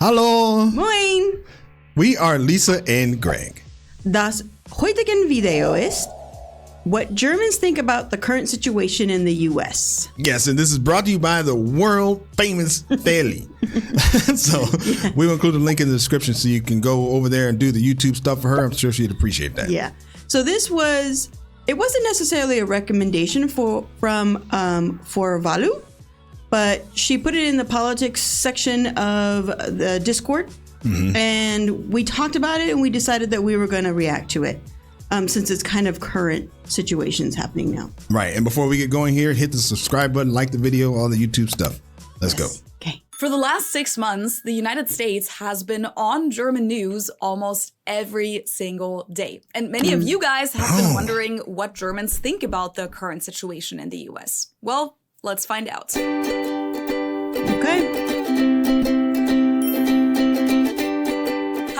Hallo! Moin! We are Lisa and Greg. Das heutige Video ist what Germans think about the current situation in the U.S. Yes, and this is brought to you by the world famous Feli. So we will include a link in the description so you can go over there and do the YouTube stuff for her. I'm sure she'd appreciate that. Yeah. So it wasn't necessarily a recommendation for Valu, but she put it in the politics section of the Discord. Mm-hmm. And we talked about it and we decided that we were going to react to it since it's kind of current situations happening now. Right. And before we get going here, hit the subscribe button, like the video, all the YouTube stuff. Let's go. Okay. For the last 6 months, the United States has been on German news almost every single day. And many of you guys have been wondering what Germans think about the current situation in the US. Well, let's find out. Okay.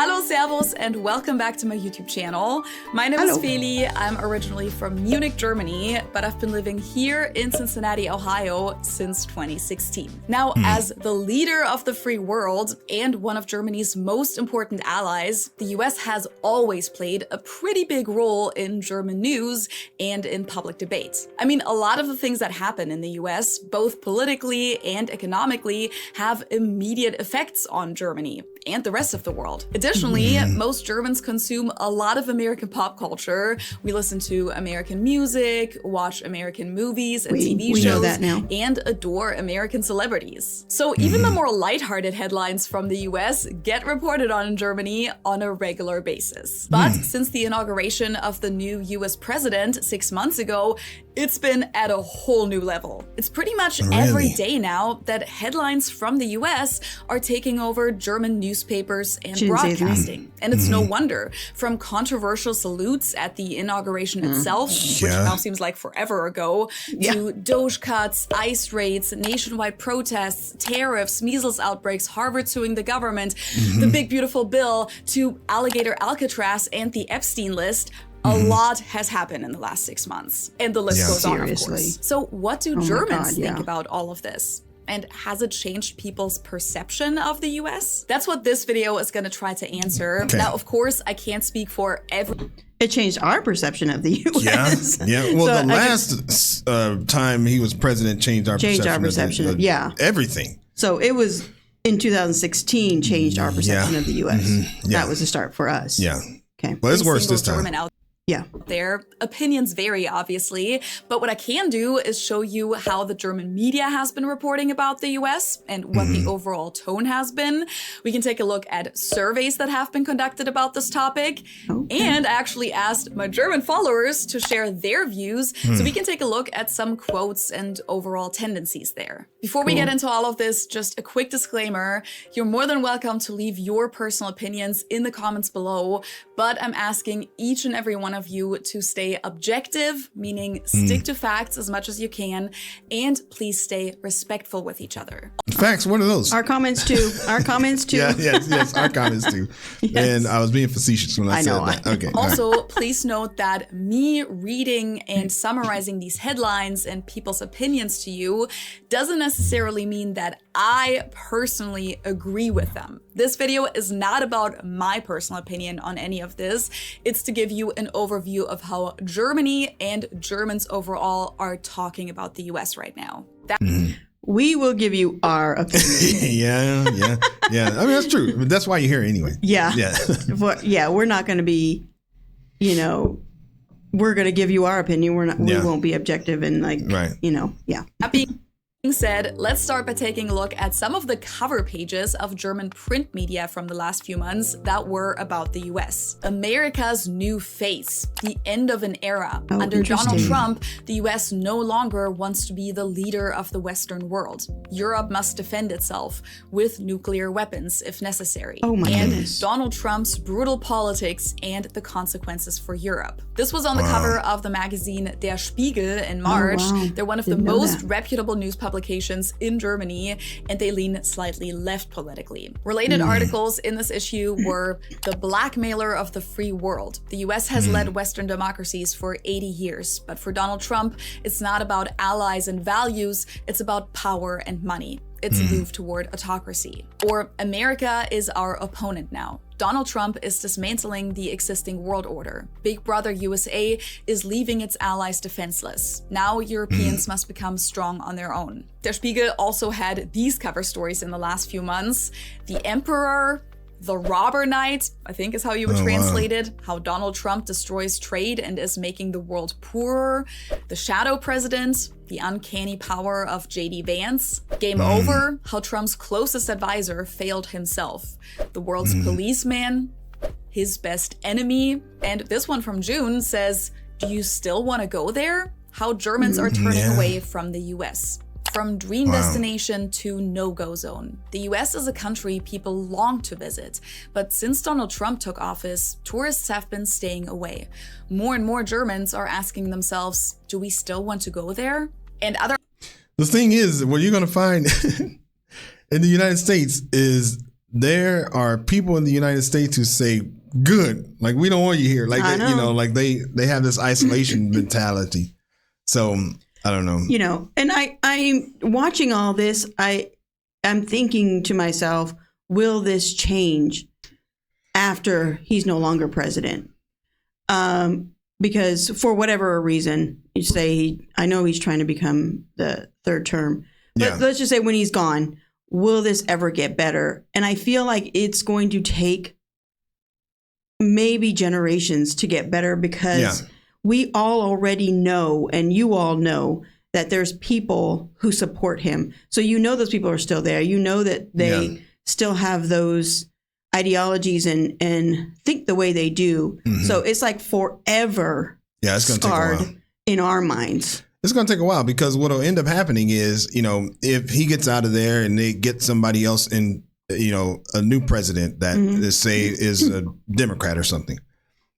Hello, servus, and welcome back to my YouTube channel. My name is Feli. I'm originally from Munich, Germany, but I've been living here in Cincinnati, Ohio since 2016. Now, as the leader of the free world and one of Germany's most important allies, the US has always played a pretty big role in German news and in public debate. I mean, a lot of the things that happen in the US, both politically and economically, have immediate effects on Germany and the rest of the world. Additionally, most Germans consume a lot of American pop culture. We listen to American music, watch American movies and TV shows, know that now. And adore American celebrities. So even the more lighthearted headlines from the US get reported on in Germany on a regular basis. But since the inauguration of the new US president 6 months ago, it's been at a whole new level. It's pretty much every day now that headlines from the US are taking over German newspapers and broadcasting. And it's no wonder. From controversial salutes at the inauguration itself, which now seems like forever ago, to Doge cuts, ICE raids, nationwide protests, tariffs, measles outbreaks, Harvard suing the government, the big beautiful bill, to alligator Alcatraz and the Epstein list. A lot has happened in the last 6 months, and the list goes on, of course. So what do Germans think about all of this? And has it changed people's perception of the US? That's what this video is going to try to answer. Okay. Now, of course, I can't speak for every... It changed our perception of the US. Yeah. Well, so the last time he was president changed our perception of everything. So it was in 2016 changed our perception of the US. That was the start for us. Yeah. Okay. Well, it's worse this time. Their opinions vary, obviously, but what I can do is show you how the German media has been reporting about the US and what the overall tone has been. We can take a look at surveys that have been conducted about this topic. And I actually asked my German followers to share their views, so we can take a look at some quotes and overall tendencies there. Before we get into all of this, just a quick disclaimer. You're more than welcome to leave your personal opinions in the comments below, but I'm asking each and every one of you to stay objective, meaning stick to facts as much as you can, and please stay respectful with each other. Facts, what are those? Our comments too. Our comments too. Yes, our comments too. And I was being facetious when I said that. Okay. Also, please note that me reading and summarizing these headlines and people's opinions to you doesn't necessarily mean that I personally agree with them. This video is not about my personal opinion on any of this. It's to give you an overview of how Germany and Germans overall are talking about the US right now. We will give you our opinion. Yeah. I mean, that's true. That's why you're here anyway. Yeah. We're not going to be, we're going to give you our opinion. We won't be objective and That being said, let's start by taking a look at some of the cover pages of German print media from the last few months that were about the US. America's new face, the end of an era. Under Donald Trump, the US no longer wants to be the leader of the Western world. Europe must defend itself with nuclear weapons if necessary. Goodness. Donald Trump's brutal politics and the consequences for Europe. This was on the cover of the magazine Der Spiegel in March. They're one of the most reputable news publications in Germany, and they lean slightly left politically. Related articles in this issue were the blackmailer of the free world. The US has led Western democracies for 80 years, but for Donald Trump, it's not about allies and values, it's about power and money. its move toward autocracy. Or America is our opponent now. Donald Trump is dismantling the existing world order. Big Brother USA is leaving its allies defenseless. Now Europeans must become strong on their own. Der Spiegel also had these cover stories in the last few months. The Emperor, the Robber Knight, I think is how you would translate it, how Donald Trump destroys trade and is making the world poorer, the Shadow President, the uncanny power of J.D. Vance, Game Over, how Trump's closest advisor failed himself, the world's policeman, his best enemy, and this one from June says, do you still want to go there? How Germans are turning away from the US. From dream destination to no-go zone. The US is a country people long to visit, but since Donald Trump took office, tourists have been staying away. More and more Germans are asking themselves, do we still want to go there? And other... The thing is, what you're going to find in the United States is there are people in the United States who say, good, like we don't want you here. Like, you know, like they have this isolation mentality. So... I don't know. You know, and I'm watching all this. I'm thinking to myself, will this change after he's no longer president? Because for whatever reason, you say, I know he's trying to become the third term, but let's just say when he's gone, will this ever get better? And I feel like it's going to take maybe generations to get better because we all already know, and you all know, that there's people who support him. So you know those people are still there. You know that they still have those ideologies and think the way they do. So it's like forever it's gonna scarred take a while. In our minds. It's going to take a while because what will end up happening is, you know, if he gets out of there and they get somebody else in, you know, a new president that say is a Democrat or something.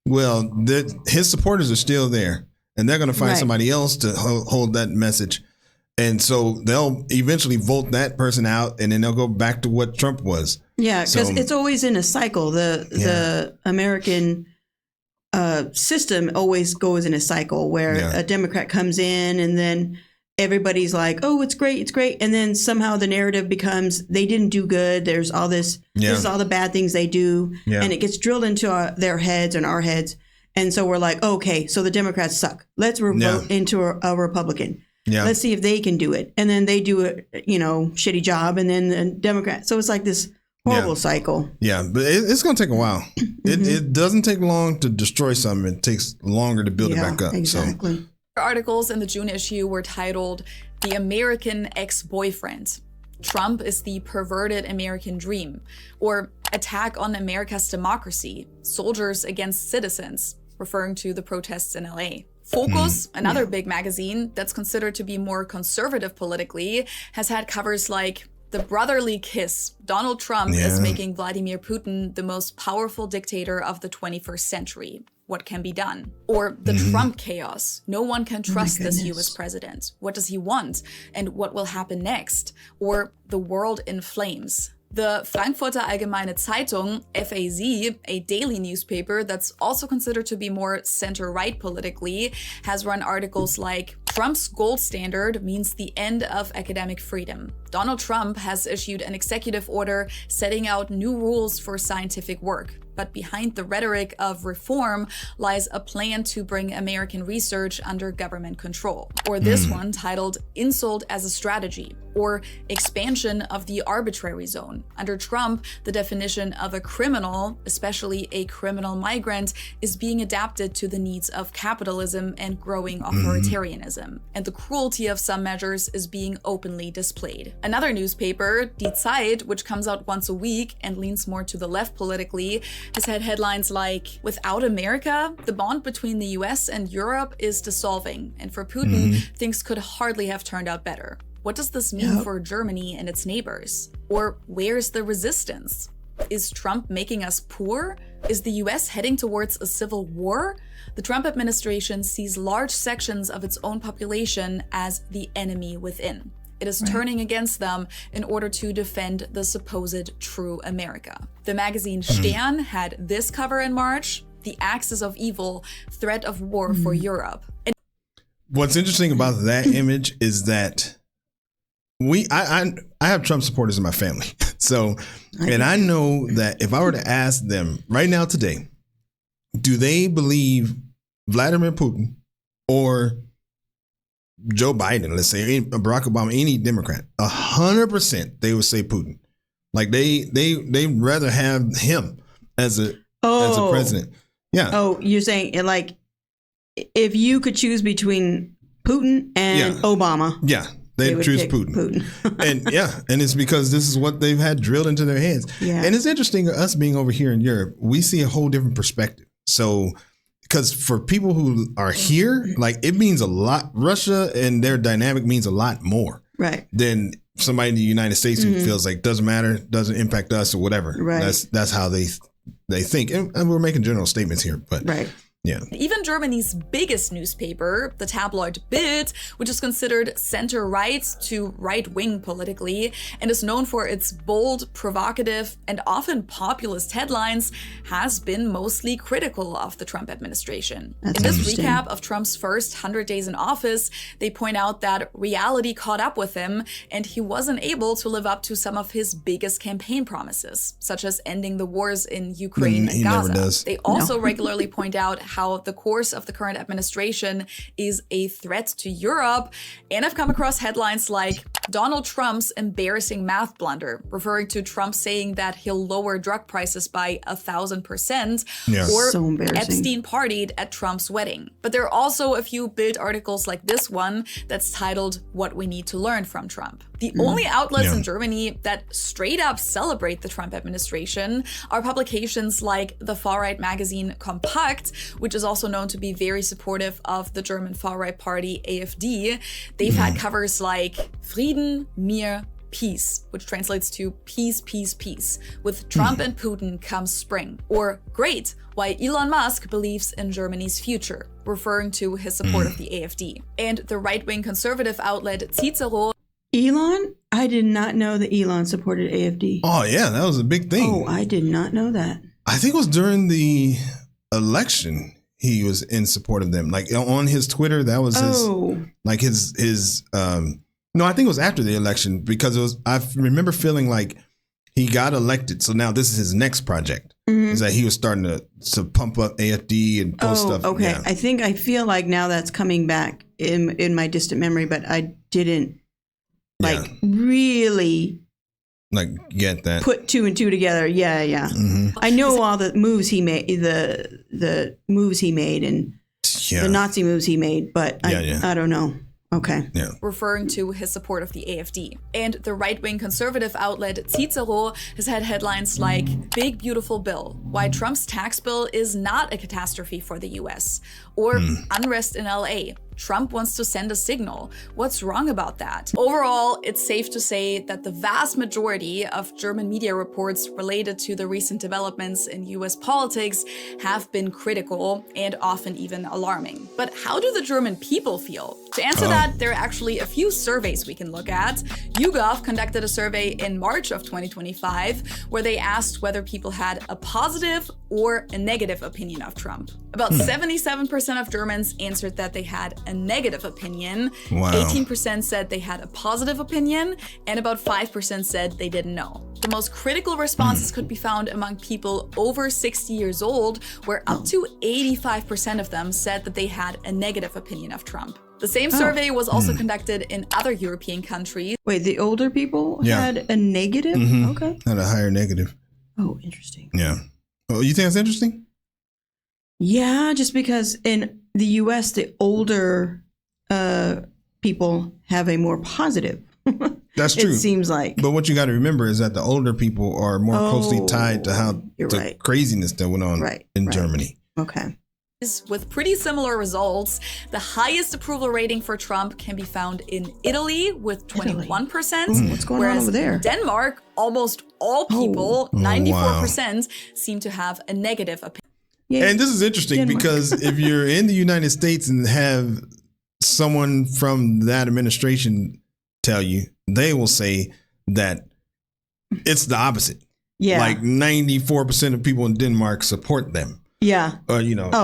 Well, his supporters are still there, and they're going to find somebody else to hold that message. And so they'll eventually vote that person out, and then they'll go back to what Trump was. Yeah, because it's always in a cycle. The American system always goes in a cycle where a Democrat comes in, and then everybody's like, oh, it's great, it's great. And then somehow the narrative becomes they didn't do good. There's all this, this is all the bad things they do. And it gets drilled into their heads and our heads. And so we're like, okay, so the Democrats suck. Let's vote into a Republican. Let's see if they can do it. And then they do a, you know, shitty job. And then the Democrat. So it's like this horrible cycle. Yeah, but it's going to take a while. It doesn't take long to destroy something. It takes longer to build it back up. Exactly. So. Articles in the June issue were titled The American Ex-Boyfriend, Trump is the Perverted American Dream, or Attack on America's Democracy, Soldiers Against Citizens, referring to the protests in LA. Focus, another big magazine that's considered to be more conservative politically, has had covers like The Brotherly Kiss, Donald Trump is making Vladimir Putin the most powerful dictator of the 21st century. What can be done? Or the Trump chaos. No one can trust this US president. What does he want? And what will happen next? Or the world in flames. The Frankfurter Allgemeine Zeitung, FAZ, a daily newspaper that's also considered to be more center-right politically, has run articles like, Trump's gold standard means the end of academic freedom. Donald Trump has issued an executive order setting out new rules for scientific work. But behind the rhetoric of reform lies a plan to bring American research under government control. Or this one titled Insult as a Strategy, or Expansion of the Arbitrary Zone. Under Trump, the definition of a criminal, especially a criminal migrant, is being adapted to the needs of capitalism and growing authoritarianism. And the cruelty of some measures is being openly displayed. Another newspaper, Die Zeit, which comes out once a week and leans more to the left politically, has had headlines like, without America, the bond between the US and Europe is dissolving, and for Putin, things could hardly have turned out better. What does this mean for Germany and its neighbors? Or where's the resistance? Is Trump making us poor? Is the US heading towards a civil war? The Trump administration sees large sections of its own population as the enemy within. It is turning against them in order to defend the supposed true America. The magazine Stern had this cover in March, The Axis of Evil, Threat of War for Europe. And what's interesting about that image is that I have Trump supporters in my family. So, and I know that if I were to ask them right now today, do they believe Vladimir Putin or Joe Biden, let's say Barack Obama, any Democrat, 100% they would say Putin. Like they'd rather have him as a president. Yeah. Oh, you're saying like if you could choose between Putin and Obama. Yeah. They'd choose Putin. and it's because this is what they've had drilled into their heads. Yeah. And it's interesting, us being over here in Europe, we see a whole different perspective. So, because for people who are here, like it means a lot. Russia and their dynamic means a lot more than somebody in the United States who feels like doesn't matter, doesn't impact us or whatever. Right. That's how they think. And we're making general statements here, but yeah. Even Germany's biggest newspaper, the tabloid Bild, which is considered center-right to right-wing politically and is known for its bold, provocative, and often populist headlines, has been mostly critical of the Trump administration. In this recap of Trump's first 100 days in office, they point out that reality caught up with him and he wasn't able to live up to some of his biggest campaign promises, such as ending the wars in Ukraine and Gaza. Never does. They also regularly point out how the course of the current administration is a threat to Europe. And I've come across headlines like Donald Trump's embarrassing math blunder, referring to Trump saying that he'll lower drug prices by 1,000%, or so Epstein partied at Trump's wedding. But there are also a few Bild articles like this one that's titled What We Need to Learn from Trump. The only outlets in Germany that straight up celebrate the Trump administration are publications like the far-right magazine Kompakt, which is also known to be very supportive of the German far-right party AfD. They've had covers like Frieden, Mir, Peace, which translates to peace, peace, peace. With Trump and Putin comes spring. Or Great, why Elon Musk believes in Germany's future, referring to his support of the AfD. And the right-wing conservative outlet Cicero. Elon? I did not know that Elon supported AfD. Oh, yeah, that was a big thing. Oh, I did not know that. I think it was during the election he was in support of them. Like on his Twitter, that was his no, I think it was after the election because I remember feeling like he got elected. So now this is his next project. Is that he was starting to pump up AfD and post stuff. Okay. Yeah. I feel like now that's coming back in my distant memory, but I didn't really get that. Put two and two together. Yeah. I know all the moves he made, the moves he made and the Nazi moves he made, but I don't know. Okay. Yeah. Referring to his support of the AfD. And the right-wing conservative outlet Cicero has had headlines like Big Beautiful Bill, why Trump's tax bill is not a catastrophe for the US, or Unrest in LA. Trump wants to send a signal. What's wrong about that? Overall, it's safe to say that the vast majority of German media reports related to the recent developments in US politics have been critical and often even alarming. But how do the German people feel? To answer that, there are actually a few surveys we can look at. YouGov conducted a survey in March of 2025 where they asked whether people had a positive or a negative opinion of Trump. About 77% of Germans answered that they had a negative opinion. Wow. 18% said they had a positive opinion, and about 5% said they didn't know. The most critical responses could be found among people over 60 years old, where up to 85% of them said that they had a negative opinion of Trump. The same survey was also conducted in other European countries. Wait, the older people had a negative? Okay. Had a higher negative. Oh, interesting. Yeah. Oh, you think that's interesting? Yeah, just because in the US, the older people have a more positive. That's true. It seems like. But what you got to remember is that the older people are more closely tied to how the craziness that went on in Germany. Okay. With pretty similar results, the highest approval rating for Trump can be found in Italy with 21%. What's going on over there? In Denmark, almost all people, 94%, seem to have a negative opinion. Yeah. And this is interesting because if you're in the United States and have someone from that administration tell you, they will say that it's the opposite. Yeah. Like 94% of people in Denmark support them. Yeah. Or,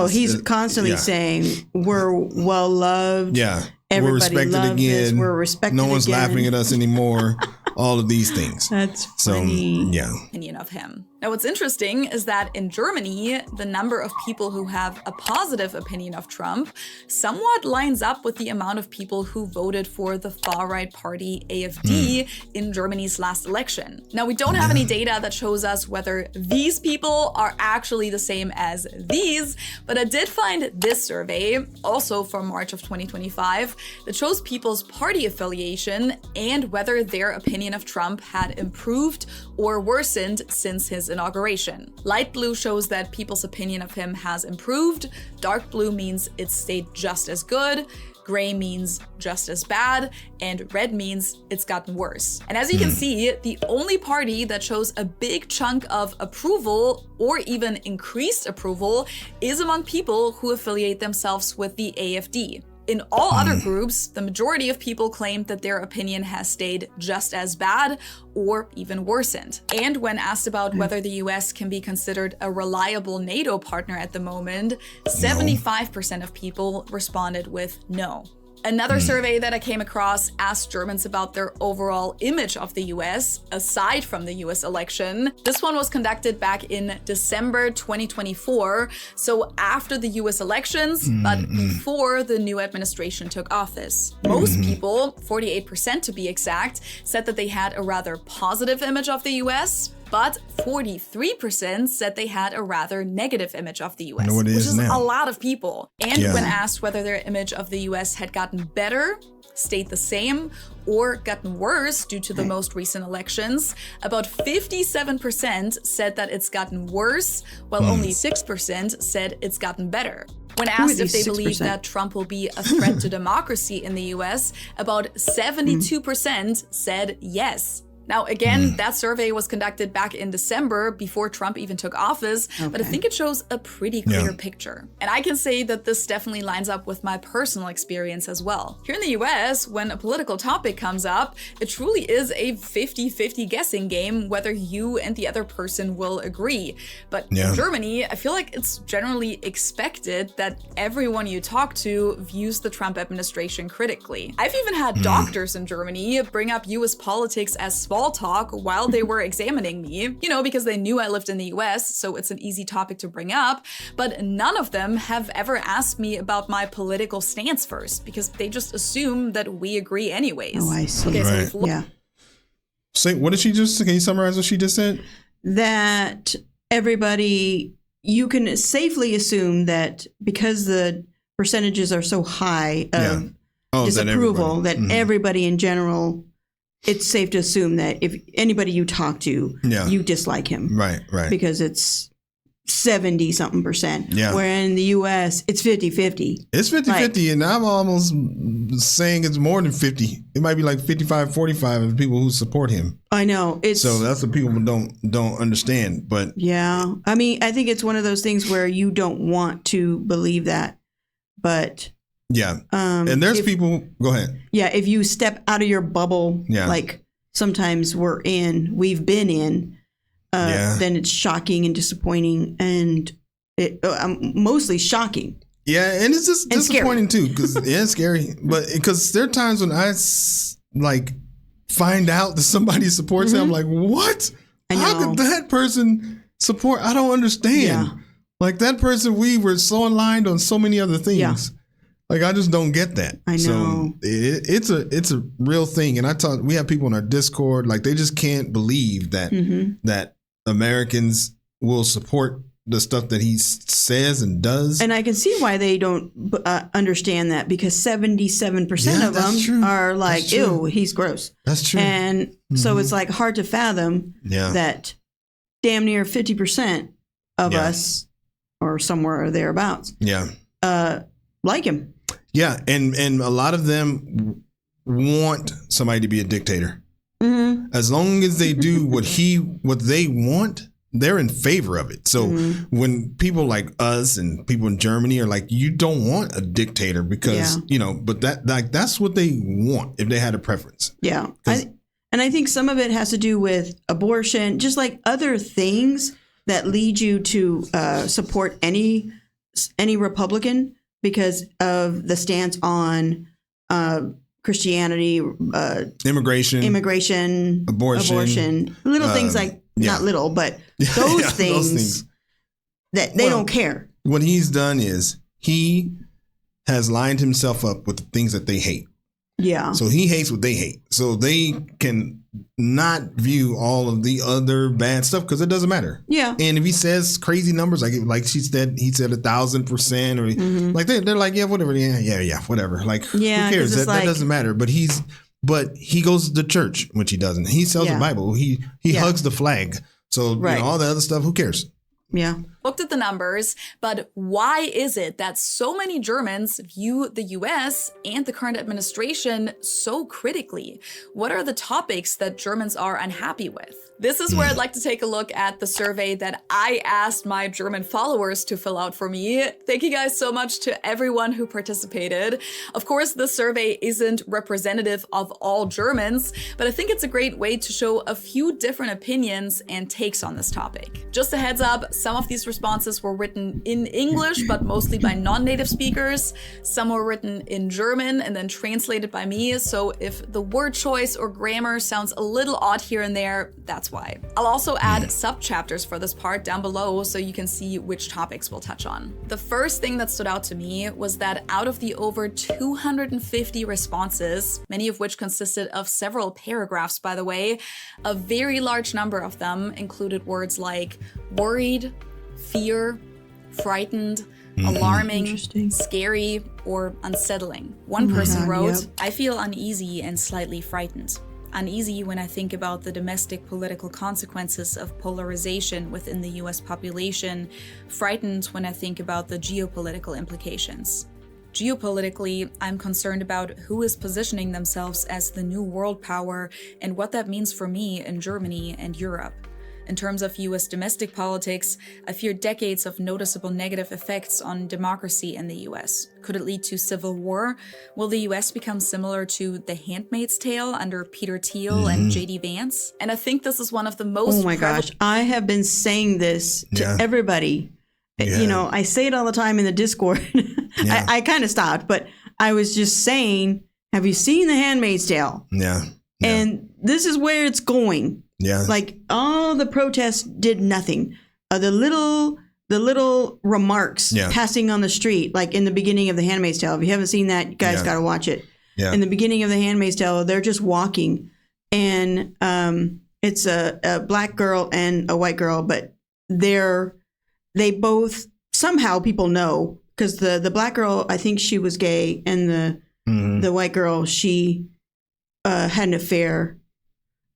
he's constantly saying we're well loved. Yeah. Everybody we're respected loves again. this. We're respected No one's again. laughing at us anymore. All of these things. That's So, funny. yeah. Opinion of him. Now, what's interesting is that in Germany, the number of people who have a positive opinion of Trump somewhat lines up with the amount of people who voted for the far-right party AfD in Germany's last election. Now, we don't have any data that shows us whether these people are actually the same as these, but I did find this survey, also from March of 2025, that shows people's party affiliation and whether their opinion of Trump had improved or worsened since his inauguration. Light blue shows that people's opinion of him has improved, dark blue means it's stayed just as good, gray means just as bad, and red means it's gotten worse. And as you can see, the only party that shows a big chunk of approval or even increased approval is among people who affiliate themselves with the AfD. In all other groups, the majority of people claimed that their opinion has stayed just as bad or even worsened. And when asked about whether the US can be considered a reliable NATO partner at the moment, 75% of people responded with no. Another survey that I came across asked Germans about their overall image of the US, aside from the US election. This one was conducted back in December 2024, so after the US elections, but before the new administration took office. Most people, 48% to be exact, said that they had a rather positive image of the US, but 43% said they had a rather negative image of the US, which is a lot of people. And when asked whether their image of the US had gotten better, stayed the same, or gotten worse due to the most recent elections, about 57% said that it's gotten worse, while only 6% said it's gotten better. When asked if they believe that Trump will be a threat to democracy in the US, about 72% said yes. Now, again, that survey was conducted back in December before Trump even took office, but I think it shows a pretty clear picture. And I can say that this definitely lines up with my personal experience as well. Here in the US, when a political topic comes up, it truly is a 50-50 guessing game whether you and the other person will agree. But in Germany, I feel like it's generally expected that everyone you talk to views the Trump administration critically. I've even had doctors in Germany bring up US politics as small talk while they were examining me, because they knew I lived in the US, so it's an easy topic to bring up, but none of them have ever asked me about my political stance first, because they just assume that we agree anyways. Oh, I see. Okay, Say, what did she just, can you summarize what she just said? That everybody, you can safely assume that because the percentages are so high of disapproval, that everybody in general, it's safe to assume that if anybody you talk to, you dislike him. Right. Because it's 70-something%. Yeah. Where in the US, it's 50-50. It's 50-50, and I'm almost saying it's more than 50. It might be like 55-45 of people who support him. I know. So that's what people don't understand. But yeah. I mean, I think it's one of those things where you don't want to believe that, but and there's people, go ahead. Yeah, if you step out of your bubble, like sometimes we've been in, then it's shocking and disappointing, and mostly shocking. Yeah, and it's just disappointing too, because it's scary. But because there are times when I find out that somebody supports him, I'm like, what? How could that person support? I don't understand. Yeah. Like that person, we were so aligned on so many other things. Yeah. Like, I just don't get that. I know. So it's a real thing. And we have people in our Discord, like they just can't believe that that Americans will support the stuff that he says and does. And I can see why they don't understand that, because 77% of them are like, ew, he's gross. That's true. And so it's like hard to fathom that damn near 50% of us, or somewhere or thereabouts, like him. Yeah, and a lot of them want somebody to be a dictator. As long as they do what they want, they're in favor of it. So when people like us and people in Germany are like, you don't want a dictator because, but that's what they want if they had a preference. Yeah. And I think some of it has to do with abortion, just like other things that lead you to support any Republican, because of the stance on Christianity, immigration, abortion, little things like not little, but those things that they don't care. What he's done is he has lined himself up with the things that they hate. Yeah. So he hates what they hate. So they can not view all of the other bad stuff because it doesn't matter. Yeah. And if he says crazy numbers, like he said 1,000%, or like they're like, yeah, whatever, yeah, whatever. Like, who cares? That doesn't matter. But he goes to church, which he doesn't. He sells the Bible. He hugs the flag. So all the other stuff, who cares? Yeah. Looked at the numbers, but why is it that so many Germans view the US and the current administration so critically? What are the topics that Germans are unhappy with? This is where I'd like to take a look at the survey that I asked my German followers to fill out for me. Thank you guys so much to everyone who participated. Of course, the survey isn't representative of all Germans, but I think it's a great way to show a few different opinions and takes on this topic. Just a heads up, some of these responses were written in English, but mostly by non-native speakers. Some were written in German and then translated by me. So if the word choice or grammar sounds a little odd here and there, that's why. I'll also add sub-chapters for this part down below so you can see which topics we'll touch on. The first thing that stood out to me was that out of the over 250 responses, many of which consisted of several paragraphs, by the way, a very large number of them included words like worried, fear, frightened, alarming, scary, or unsettling. One person wrote, I feel uneasy and slightly frightened. Uneasy when I think about the domestic political consequences of polarization within the US population. Frightened when I think about the geopolitical implications. Geopolitically, I'm concerned about who is positioning themselves as the new world power and what that means for me in Germany and Europe. In terms of US domestic politics, I fear decades of noticeable negative effects on democracy in the US. Could it lead to civil war? Will the US become similar to The Handmaid's Tale under Peter Thiel and J.D. Vance? And I think this is one of the most— Oh my gosh, I have been saying this to everybody. You know, I say it all the time in the Discord. I kind of stopped, but I was just saying, have you seen The Handmaid's Tale? Yeah. And this is where it's going. Yeah. Like all the protests did nothing. The little remarks passing on the street, like in the beginning of The Handmaid's Tale. If you haven't seen that, you guys got to watch it. Yeah. In the beginning of The Handmaid's Tale, they're just walking, and it's a black girl and a white girl, but they both somehow people know, because the black girl, I think she was gay, and the white girl, she had an affair.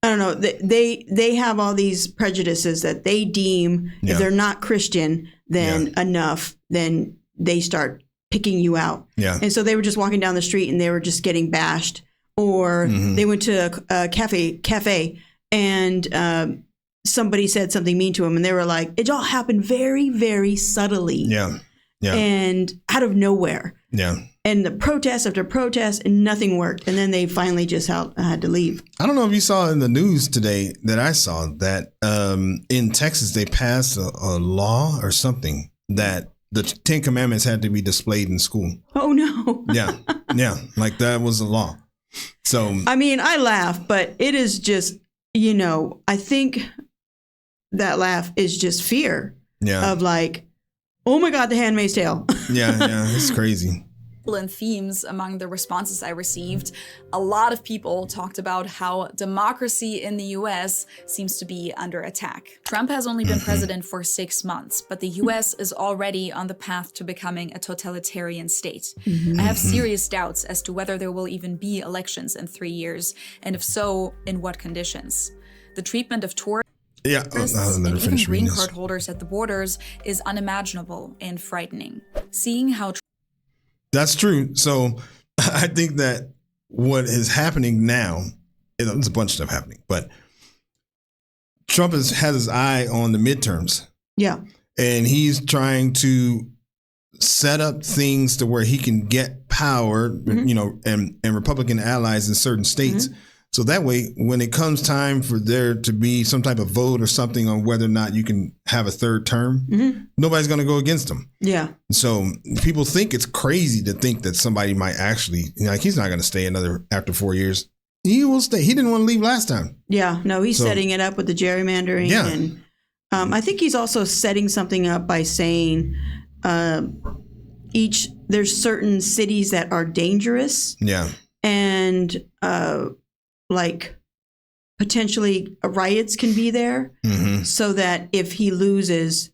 I don't know. They have all these prejudices that they deem if they're not Christian, then enough, then they start picking you out. Yeah. And so they were just walking down the street and they were just getting bashed, or they went to a cafe and somebody said something mean to them, and they were like, it all happened very, very subtly. Yeah. Yeah. And out of nowhere. Yeah. And the protest after protest, and nothing worked. And then they finally just had to leave. I don't know if you saw in the news today that I saw that in Texas, they passed a law or something that the 10 Commandments had to be displayed in school. Oh, no. Yeah. Yeah. Like that was a law. So, I mean, I laugh, but it is just, I think that laugh is just fear of like, oh my God, The Handmaid's Tale. Yeah. It's crazy. And themes among the responses I received, a lot of people talked about how democracy in the US seems to be under attack. Trump has only been president for 6 months, but the US is already on the path to becoming a totalitarian state. I have serious doubts as to whether there will even be elections in 3 years, and if so, in what conditions. The treatment of tourists and even green card holders at the borders is unimaginable and frightening. Seeing how that's true. So I think that what is happening now, there's a bunch of stuff happening, but Trump has his eye on the midterms. Yeah. And he's trying to set up things to where he can get power, and Republican allies in certain states So that way, when it comes time for there to be some type of vote or something on whether or not you can have a third term, nobody's going to go against him. Yeah. So people think it's crazy to think that somebody might actually, like, he's not going to stay after 4 years. He will stay. He didn't want to leave last time. Yeah. No, he's setting it up with the gerrymandering. Yeah. And I think he's also setting something up by saying there's certain cities that are dangerous. Yeah. And like potentially riots can be there, so that if he loses,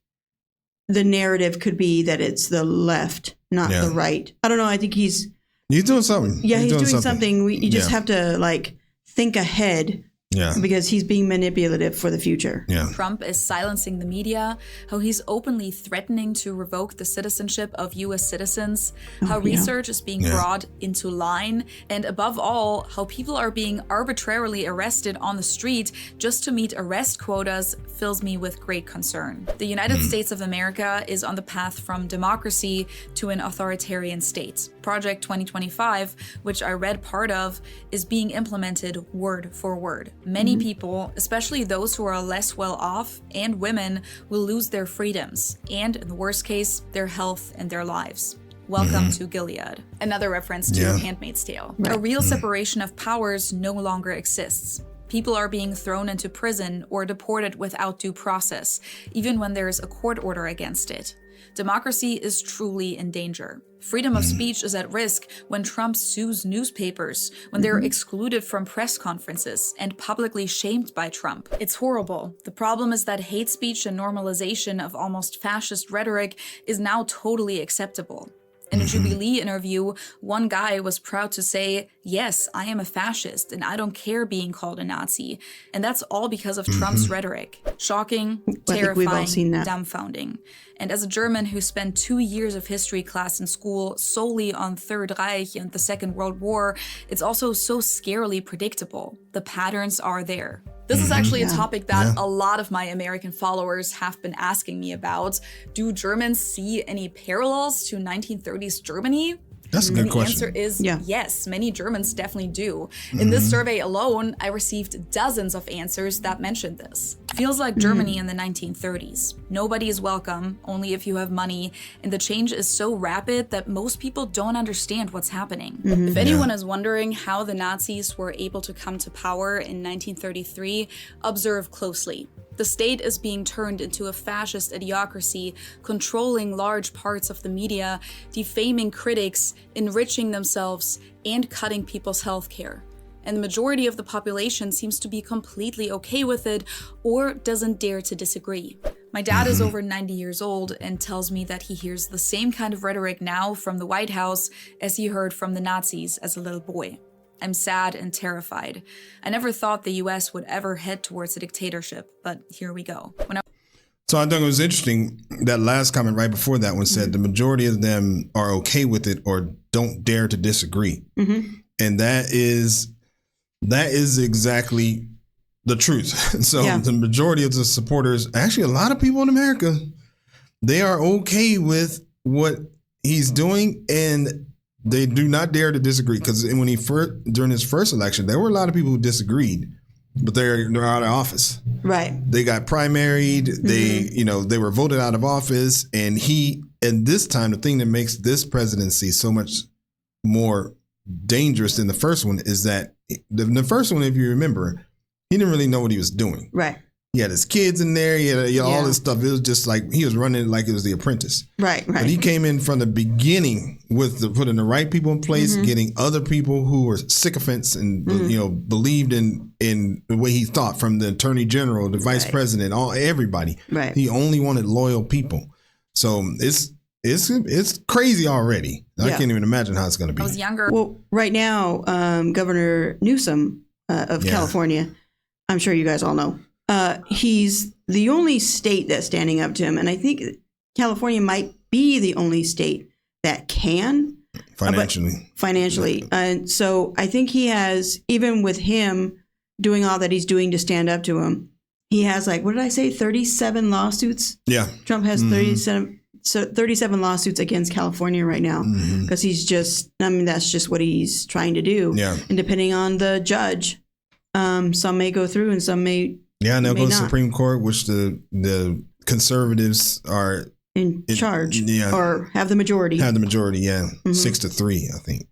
the narrative could be that it's the left, not the right. I don't know. I think he's doing something. Yeah, he's doing something. You just have to like think ahead. Yeah. Because he's being manipulative for the future. Yeah. Trump is silencing the media, how he's openly threatening to revoke the citizenship of U.S. citizens, how research is being brought into line, and above all, how people are being arbitrarily arrested on the street just to meet arrest quotas fills me with great concern. The United States of America is on the path from democracy to an authoritarian state. Project 2025, which I read part of, is being implemented word for word. Many people, especially those who are less well off and women, will lose their freedoms and, in the worst case, their health and their lives. Welcome to Gilead. Another reference to Handmaid's Tale. Right. A real separation of powers no longer exists. People are being thrown into prison or deported without due process, even when there is a court order against it. Democracy is truly in danger. Freedom of speech is at risk when Trump sues newspapers, when they're excluded from press conferences and publicly shamed by Trump. It's horrible. The problem is that hate speech and normalization of almost fascist rhetoric is now totally acceptable. In a Jubilee interview, one guy was proud to say, "Yes, I am a fascist and I don't care being called a Nazi." And that's all because of Trump's rhetoric. Shocking, terrifying, we've all seen that. Dumbfounding. And as a German who spent 2 years of history class in school solely on Third Reich and the Second World War, it's also so scarily predictable. The patterns are there. This is actually a topic that a lot of my American followers have been asking me about. Do Germans see any parallels to 1930s Germany? That's a good question. The answer is yes, many Germans definitely do. In this survey alone, I received dozens of answers that mentioned this. Feels like Germany in the 1930s. Nobody is welcome, only if you have money, and the change is so rapid that most people don't understand what's happening. If anyone is wondering how the Nazis were able to come to power in 1933, observe closely. The state is being turned into a fascist idiocracy, controlling large parts of the media, defaming critics, enriching themselves, and cutting people's health care. And the majority of the population seems to be completely okay with it or doesn't dare to disagree. My dad is over 90 years old and tells me that he hears the same kind of rhetoric now from the White House as he heard from the Nazis as a little boy. I'm sad and terrified. I never thought the US would ever head towards a dictatorship, but here we go. So I think it was interesting, that last comment right before that one said the majority of them are okay with it or don't dare to disagree. And that is exactly the truth. So the majority of the supporters, actually a lot of people in America, they are okay with what he's doing and they do not dare to disagree, because when during his first election, there were a lot of people who disagreed, but they're out of office. Right. They got primaried. They were voted out of office, and this time, the thing that makes this presidency so much more dangerous than the first one is that the first one, if you remember, he didn't really know what he was doing. Right. He had his kids in there. He had all this stuff. It was just like he was running it like it was The Apprentice. Right. But he came in from the beginning with putting the right people in place, getting other people who were sycophants and believed in the way he thought, from the attorney general, the vice president, everybody. Right. He only wanted loyal people. So it's crazy already. I can't even imagine how it's going to be. I was younger. Well, right now, Governor Newsom of California, I'm sure you guys all know. He's the only state that's standing up to him. And I think California might be the only state that can. Financially. And so I think he has, even with him doing all that he's doing to stand up to him, he has 37 lawsuits? Yeah. Trump has 37 lawsuits against California right now, because he's just, that's just what he's trying to do. Yeah. And depending on the judge, Some may go through and some may and they'll go to not. Supreme Court, which the conservatives are in charge or have the majority. 6-3, I think.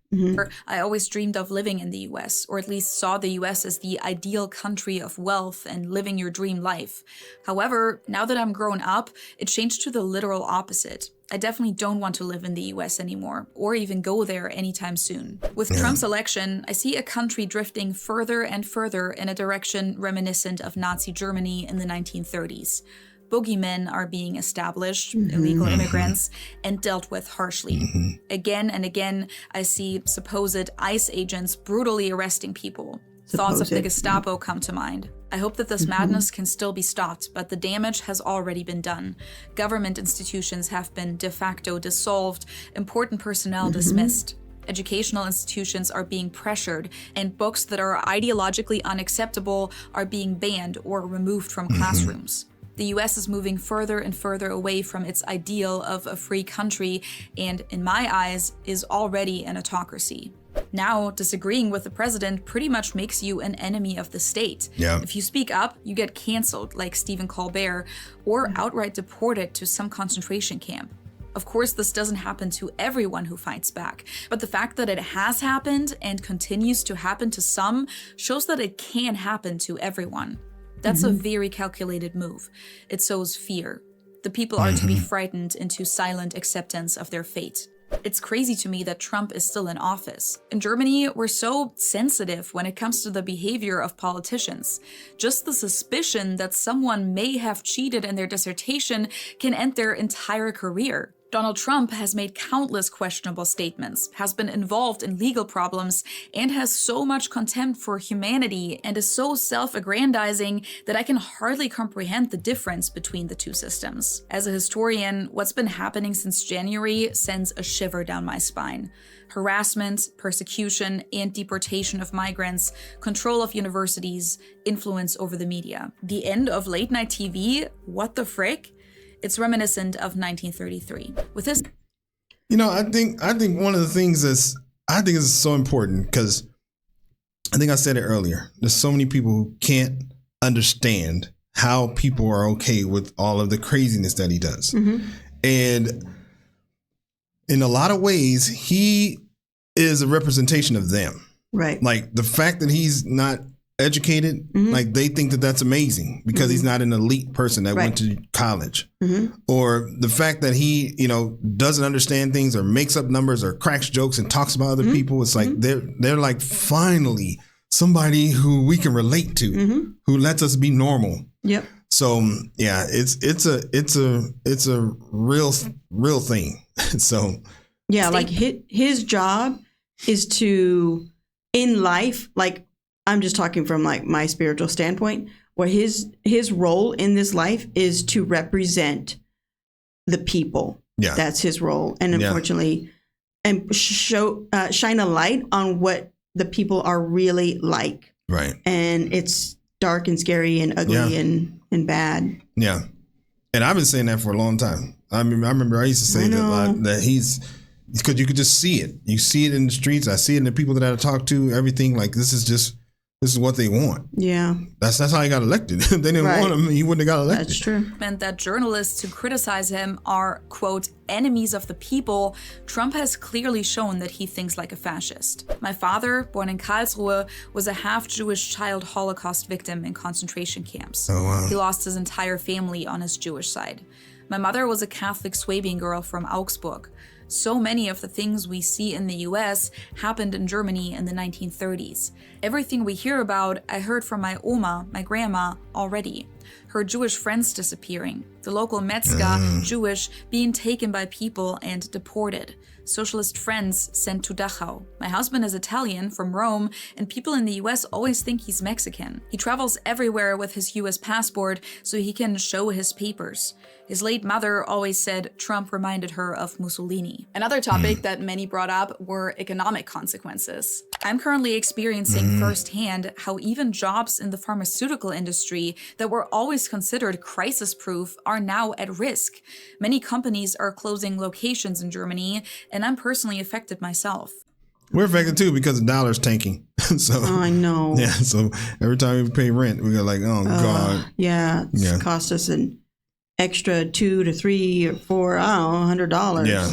I always dreamed of living in the US, or at least saw the US as the ideal country of wealth and living your dream life. However, now that I'm grown up, it changed to the literal opposite. I definitely don't want to live in the US anymore, or even go there anytime soon. With Trump's election, I see a country drifting further and further in a direction reminiscent of Nazi Germany in the 1930s. Boogeymen are being established, illegal immigrants, and dealt with harshly. Again and again, I see supposed ICE agents brutally arresting people. Thoughts of the Gestapo come to mind. I hope that this madness can still be stopped, but the damage has already been done. Government institutions have been de facto dissolved, important personnel dismissed. Educational institutions are being pressured, and books that are ideologically unacceptable are being banned or removed from classrooms. The US is moving further and further away from its ideal of a free country and, in my eyes, is already an autocracy. Now, disagreeing with the president pretty much makes you an enemy of the state. If you speak up, you get canceled, like Stephen Colbert, or outright deported to some concentration camp. Of course, this doesn't happen to everyone who fights back, but the fact that it has happened and continues to happen to some shows that it can happen to everyone. That's a very calculated move. It sows fear. The people are to be frightened into silent acceptance of their fate. It's crazy to me that Trump is still in office. In Germany, we're so sensitive when it comes to the behavior of politicians. Just the suspicion that someone may have cheated in their dissertation can end their entire career. Donald Trump has made countless questionable statements, has been involved in legal problems, and has so much contempt for humanity and is so self-aggrandizing that I can hardly comprehend the difference between the two systems. As a historian, what's been happening since January sends a shiver down my spine. Harassment, persecution, and deportation of migrants, control of universities, influence over the media. The end of late-night TV? What the frick? It's reminiscent of 1933. With this, I think one of the things is so important because I think I said it earlier. There's so many people who can't understand how people are okay with all of the craziness that he does, and in a lot of ways, he is a representation of them. Right. Like the fact that he's not educated, like they think that that's amazing because he's not an elite person that went to college, or the fact that he, doesn't understand things or makes up numbers or cracks jokes and talks about other people. It's like they're like finally somebody who we can relate to, who lets us be normal. Yep. So yeah, it's a real thing. So yeah, like his job is to in life, like. I'm just talking from like my spiritual standpoint, where his role in this life is to represent the people. Yeah. That's his role. And unfortunately, and shine a light on what the people are really like. Right. And it's dark and scary and ugly and bad. Yeah. And I've been saying that for a long time. I remember I used to say that he's, because you could just see it. You see it in the streets. I see it in the people that I talk to, everything. Like this is what they want. Yeah. That's how he got elected. If they didn't want him, he wouldn't have got elected. That's true. Meant that journalists who criticize him are, quote, enemies of the people. Trump has clearly shown that he thinks like a fascist. My father, born in Karlsruhe, was a half-Jewish child Holocaust victim in concentration camps. Oh, wow. He lost his entire family on his Jewish side. My mother was a Catholic Swabian girl from Augsburg. So many of the things we see in the US happened in Germany in the 1930s. Everything we hear about, I heard from my Oma, my grandma, already. Her Jewish friends disappearing, the local Metzger, Jewish, being taken by people and deported. Socialist friends sent to Dachau. My husband is Italian from Rome, and people in the US always think he's Mexican. He travels everywhere with his US passport so he can show his papers. His late mother always said Trump reminded her of Mussolini. Another topic that many brought up were economic consequences. I'm currently experiencing firsthand how even jobs in the pharmaceutical industry that were always considered crisis-proof are now at risk. Many companies are closing locations in Germany, and I'm personally affected myself. We're affected too because the dollar's tanking. So I know. Yeah. So every time we pay rent, we go like, oh God. Yeah. It's cost us an extra $2 to $3 or $4, I don't know, $100. Yeah.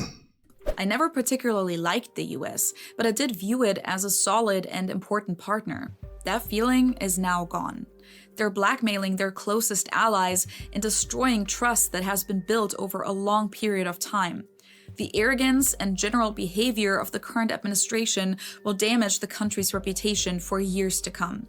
I never particularly liked the US, but I did view it as a solid and important partner. That feeling is now gone. They're blackmailing their closest allies and destroying trust that has been built over a long period of time. The arrogance and general behavior of the current administration will damage the country's reputation for years to come.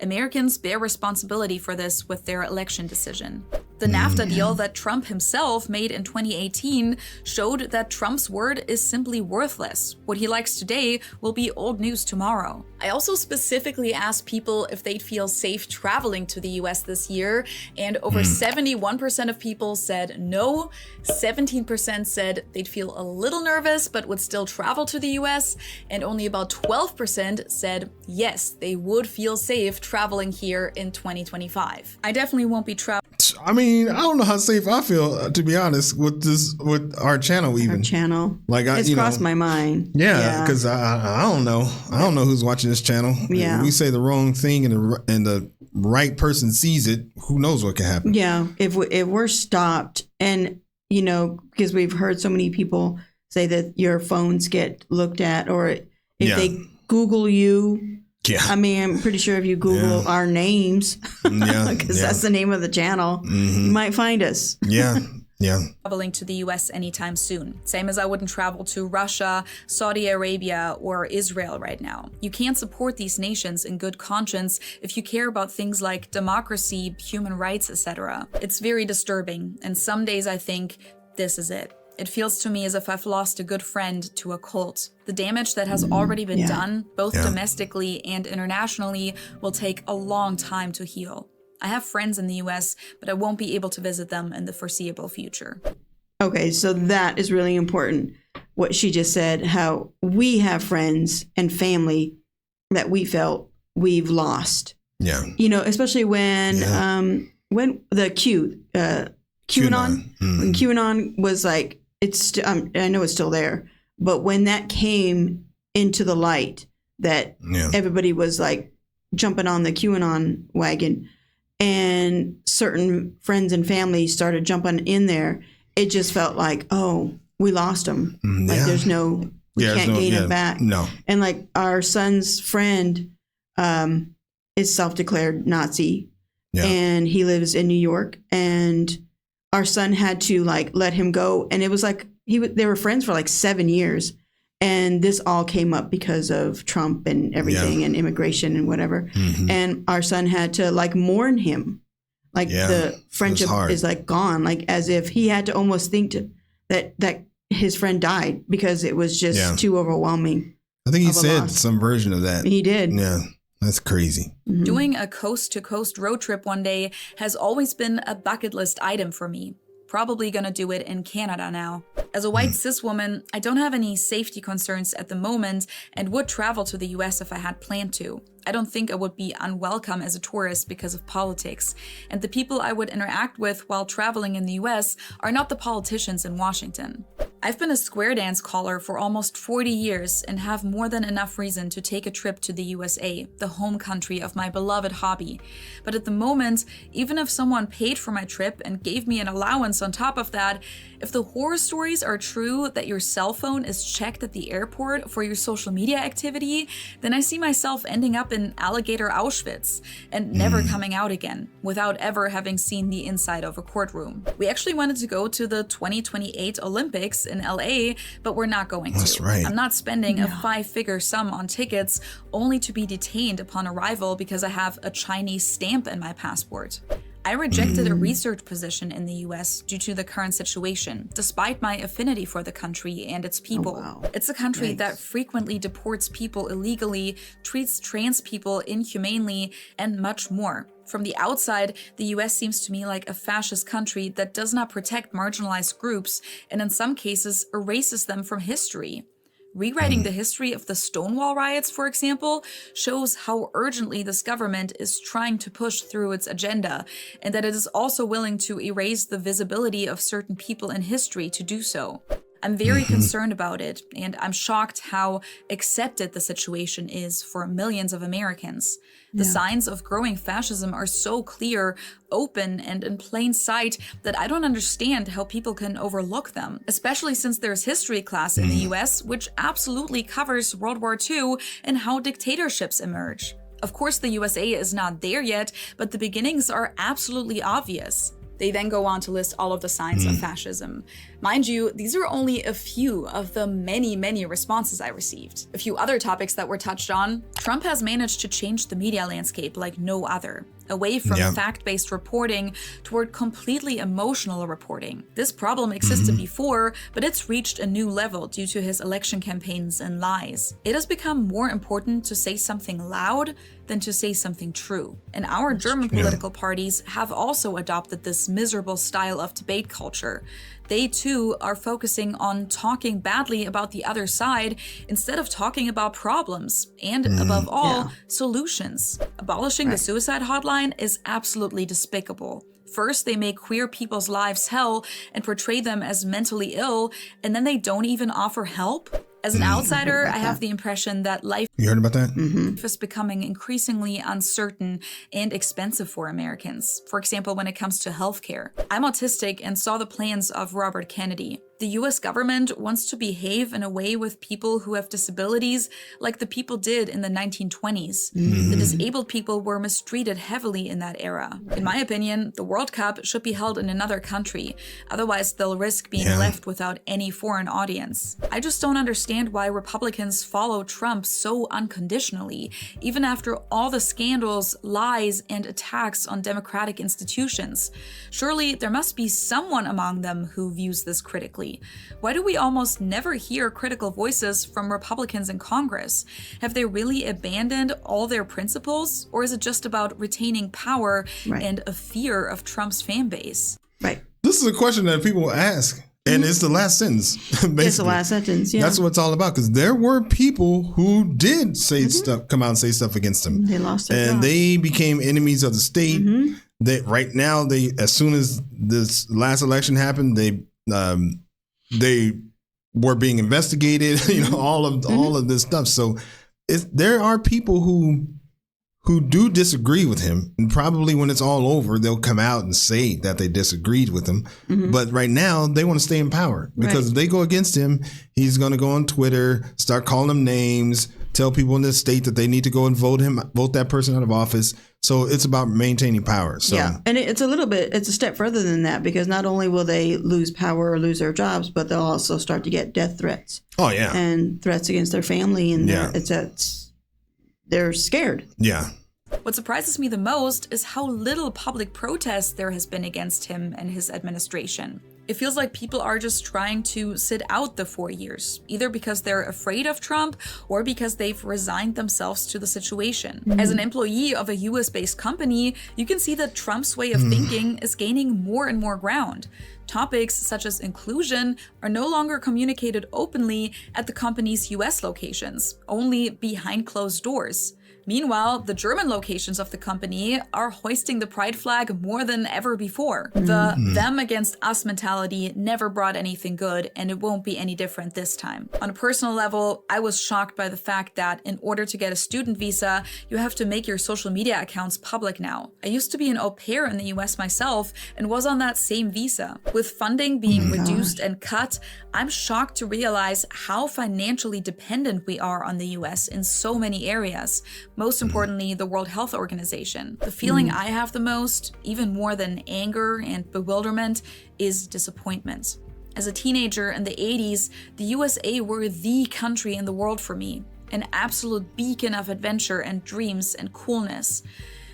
Americans bear responsibility for this with their election decision. The NAFTA deal that Trump himself made in 2018 showed that Trump's word is simply worthless. What he likes today will be old news tomorrow. I also specifically asked people if they'd feel safe traveling to the US this year, and over 71% of people said no, 17% said they'd feel a little nervous but would still travel to the US, and only about 12% said yes, they would feel safe traveling here in 2025. I definitely won't be traveling. I mean, I don't know how safe I feel, to be honest, with our channel even. Our channel. Like it's crossed my mind. Yeah, because I don't know. I don't know who's watching this channel. Yeah. If we say the wrong thing and the right person sees it, who knows what could happen. Yeah. If we're stopped and, because we've heard so many people say that your phones get looked at, or if they Google you. Yeah. I mean, I'm pretty sure if you Google our names, because that's the name of the channel, you might find us. Yeah. Traveling to the US anytime soon. Same as I wouldn't travel to Russia, Saudi Arabia, or Israel right now. You can't support these nations in good conscience if you care about things like democracy, human rights, etc. It's very disturbing, and some days I think this is it. It feels to me as if I've lost a good friend to a cult. The damage that has already been done, both domestically and internationally, will take a long time to heal. I have friends in the US, but I won't be able to visit them in the foreseeable future. Okay, so that is really important. What she just said, how we have friends and family that we felt we've lost. Yeah. Especially when the QAnon, when QAnon was like, I know it's still there, but when that came into the light, that everybody was like jumping on the QAnon wagon, and certain friends and family started jumping in there, it just felt like, oh, we lost them. Like we can't gain them back. No. And like our son's friend is self-declared Nazi, and he lives in New York, and our son had to like let him go, and it was like they were friends for like 7 years, and this all came up because of Trump and everything and immigration and whatever. And our son had to like mourn him, like the friendship is like gone, like as if he had to almost think that his friend died because it was just too overwhelming. I think he said some version of that. He did. Yeah. That's crazy. Doing a coast-to-coast road trip one day has always been a bucket list item for me. Probably gonna do it in Canada now. As a white cis woman, I don't have any safety concerns at the moment and would travel to the US if I had planned to. I don't think I would be unwelcome as a tourist because of politics, and the people I would interact with while traveling in the US are not the politicians in Washington. I've been a square dance caller for almost 40 years and have more than enough reason to take a trip to the USA, the home country of my beloved hobby. But at the moment, even if someone paid for my trip and gave me an allowance on top of that, if the horror stories are true that your cell phone is checked at the airport for your social media activity, then I see myself ending up in alligator Auschwitz and never coming out again without ever having seen the inside of a courtroom. We actually wanted to go to the 2028 Olympics in LA, but we're not going to. That's right. I'm not spending a 5-figure sum on tickets only to be detained upon arrival because I have a Chinese stamp in my passport. I rejected a research position in the US due to the current situation, despite my affinity for the country and its people. Oh, wow. It's a country that frequently deports people illegally, treats trans people inhumanely, and much more. From the outside, the US seems to me like a fascist country that does not protect marginalized groups and in some cases erases them from history. Rewriting the history of the Stonewall riots, for example, shows how urgently this government is trying to push through its agenda, and that it is also willing to erase the visibility of certain people in history to do so. I'm very concerned about it, and I'm shocked how accepted the situation is for millions of Americans. The signs of growing fascism are so clear, open, and in plain sight that I don't understand how people can overlook them, especially since there's history class in the US, which absolutely covers World War II and how dictatorships emerge. Of course, the USA is not there yet, but the beginnings are absolutely obvious. They then go on to list all of the signs of fascism. Mind you, these are only a few of the many, many responses I received. A few other topics that were touched on. Trump has managed to change the media landscape like no other, away from fact-based reporting toward completely emotional reporting. This problem existed before, but it's reached a new level due to his election campaigns and lies. It has become more important to say something loud than to say something true. And our German political parties have also adopted this miserable style of debate culture. They too are focusing on talking badly about the other side instead of talking about problems and, above all, solutions. Abolishing the suicide hotline is absolutely despicable. First, they make queer people's lives hell and portray them as mentally ill, and then they don't even offer help? As an outsider, I have the impression that life You heard about that? is becoming increasingly uncertain and expensive for Americans. For example, when it comes to healthcare. I'm autistic and saw the plans of Robert Kennedy. The US government wants to behave in a way with people who have disabilities like the people did in the 1920s. The disabled people were mistreated heavily in that era. In my opinion, the World Cup should be held in another country. Otherwise, they'll risk being left without any foreign audience. I just don't understand why Republicans follow Trump so unconditionally, even after all the scandals, lies, and attacks on democratic institutions. Surely there must be someone among them who views this critically. Why do we almost never hear critical voices from Republicans in Congress? Have they really abandoned all their principles, or is it just about retaining power and a fear of Trump's fan base? Right. This is a question that people ask, and it's the last sentence. Basically. It's the last sentence, That's what it's all about, because there were people who did say stuff, come out and say stuff against him. They lost their and jobs. they became enemies of the state. They right now, they as soon as this last election happened, they were being investigated. You know, all of this stuff. So there are people who do disagree with him, and probably when it's all over, they'll come out and say that they disagreed with him. But right now, they want to stay in power, because if they go against him, he's going to go on Twitter, start calling them names, tell people in this state that they need to go and vote that person out of office. So it's about maintaining power. So. Yeah, and it's a step further than that, because not only will they lose power or lose their jobs, but they'll also start to get death threats. Oh yeah, and threats against their family, and they're scared. Yeah. What surprises me the most is how little public protest there has been against him and his administration. It feels like people are just trying to sit out the 4 years, either because they're afraid of Trump or because they've resigned themselves to the situation. As an employee of a US-based company, you can see that Trump's way of thinking is gaining more and more ground. Topics such as inclusion are no longer communicated openly at the company's US locations, only behind closed doors. Meanwhile, the German locations of the company are hoisting the pride flag more than ever before. The them against us mentality never brought anything good, and it won't be any different this time. On a personal level, I was shocked by the fact that in order to get a student visa, you have to make your social media accounts public now. I used to be an au pair in the US myself and was on that same visa. With funding being reduced and cut, I'm shocked to realize how financially dependent we are on the US in so many areas. Most importantly, the World Health Organization. The feeling I have the most, even more than anger and bewilderment, is disappointment. As a teenager in the 80s, the USA were the country in the world for me, an absolute beacon of adventure and dreams and coolness.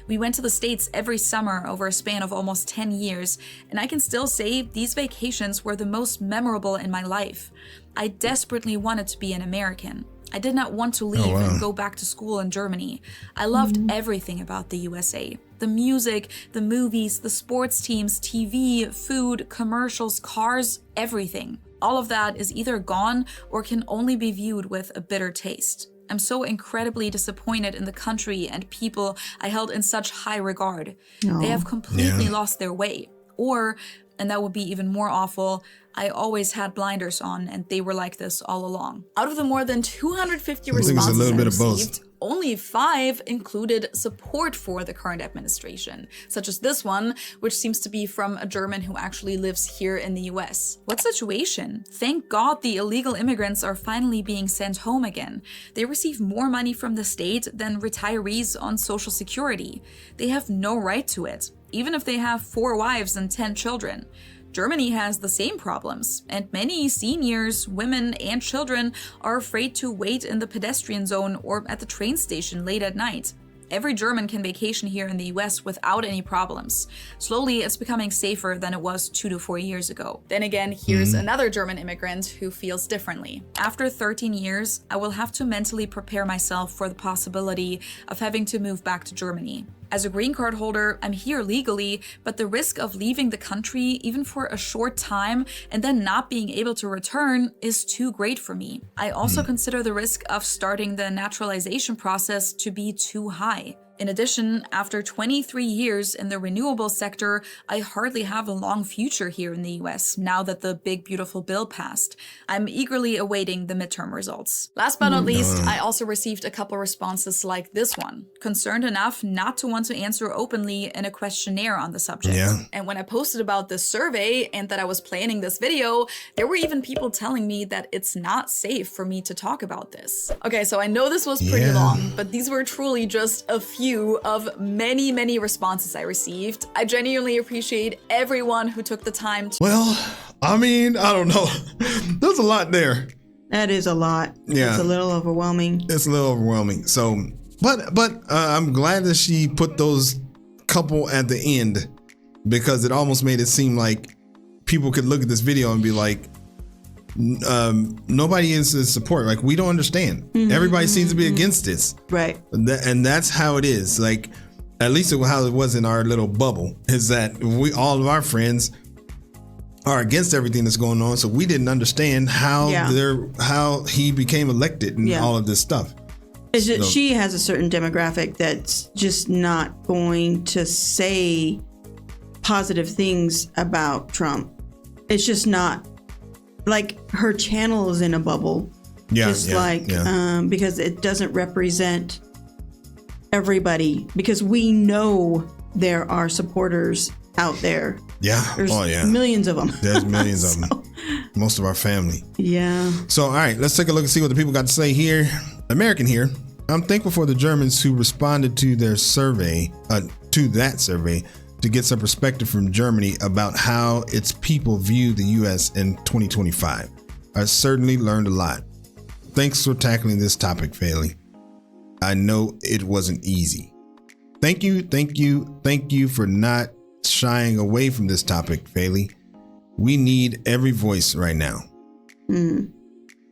We went to the States every summer over a span of almost 10 years, and I can still say these vacations were the most memorable in my life. I desperately wanted to be an American. I did not want to leave and go back to school in Germany. I loved everything about the USA. The music, the movies, the sports teams, TV, food, commercials, cars, everything. All of that is either gone or can only be viewed with a bitter taste. I'm so incredibly disappointed in the country and people I held in such high regard. They have completely lost their way. Or And that would be even more awful. I always had blinders on, and they were like this all along. Out of the more than 250 responses I received, only 5 included support for the current administration, such as this one, which seems to be from a German who actually lives here in the US. What situation? Thank God the illegal immigrants are finally being sent home again. They receive more money from the state than retirees on Social Security. They have no right to it, even if they have 4 wives and 10 children. Germany has the same problems, and many seniors, women, and children are afraid to wait in the pedestrian zone or at the train station late at night. Every German can vacation here in the US without any problems. Slowly, it's becoming safer than it was 2 to 4 years ago. Then again, here's another German immigrant who feels differently. After 13 years, I will have to mentally prepare myself for the possibility of having to move back to Germany. As a green card holder, I'm here legally, but the risk of leaving the country even for a short time and then not being able to return is too great for me. I also consider the risk of starting the naturalization process to be too high. In addition, after 23 years in the renewable sector, I hardly have a long future here in the US now that the big beautiful bill passed. I'm eagerly awaiting the midterm results. Last but not least, I also received a couple responses like this one. Concerned enough not to want to answer openly in a questionnaire on the subject. And when I posted about this survey and that I was planning this video, there were even people telling me that it's not safe for me to talk about this. Okay, so I know this was pretty long, but these were truly just a few of many, many responses I received. I genuinely appreciate everyone who took the time to— Well, I mean, I don't know. There's a lot there. That is a lot. Yeah. It's a little overwhelming. It's a little overwhelming. So, but I'm glad that she put those couple at the end, because it almost made it seem like people could look at this video and be like, nobody is in support. Like, we don't understand. Everybody seems to be against this. Right. And that's how it is. Like, at least how it was in our little bubble, is that all of our friends are against everything that's going on. So we didn't understand how he became elected and all of this stuff. It's just, she has a certain demographic that's just not going to say positive things about Trump. It's just not. Like, her channel is in a bubble. Because it doesn't represent everybody. Because we know there are supporters out there. Yeah. There's millions of them. There's millions of them. Most of our family. Yeah. So, all right, let's take a look and see what the people got to say here. American here. I'm thankful for the Germans who responded to their survey, to get some perspective from Germany about how its people view the U.S. in 2025. I certainly learned a lot. Thanks for tackling this topic, Feli. I know it wasn't easy. Thank you for not shying away from this topic, Feli. We need every voice right now.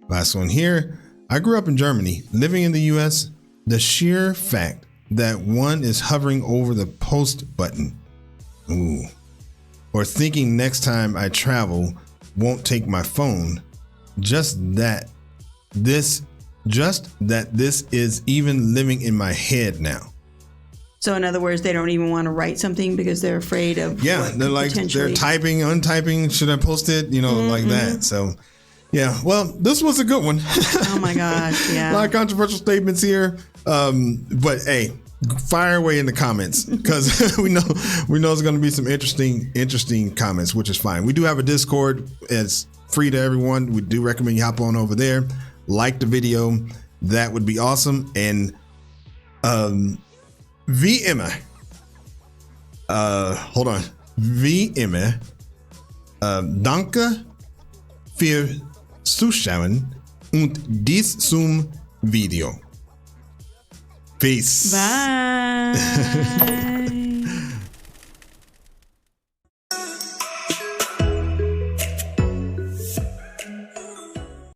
Last one here. I grew up in Germany. Living in the U.S., the sheer fact that one is hovering over the post button, or thinking next time I travel won't take my phone, just that this is even living in my head now. So in other words, they don't even want to write something because they're afraid of they're like, they're typing, untyping, should I post it, like that. So well, this was a good one. Oh my gosh, yeah. A lot of controversial statements here, but hey, fire away in the comments, because we know there's going to be some interesting comments, which is fine. We do have a Discord. It's free to everyone. We do recommend you hop on over there, like the video. That would be awesome. And wie immer, danke für Zuschauen und dies zum Video. Peace. Bye.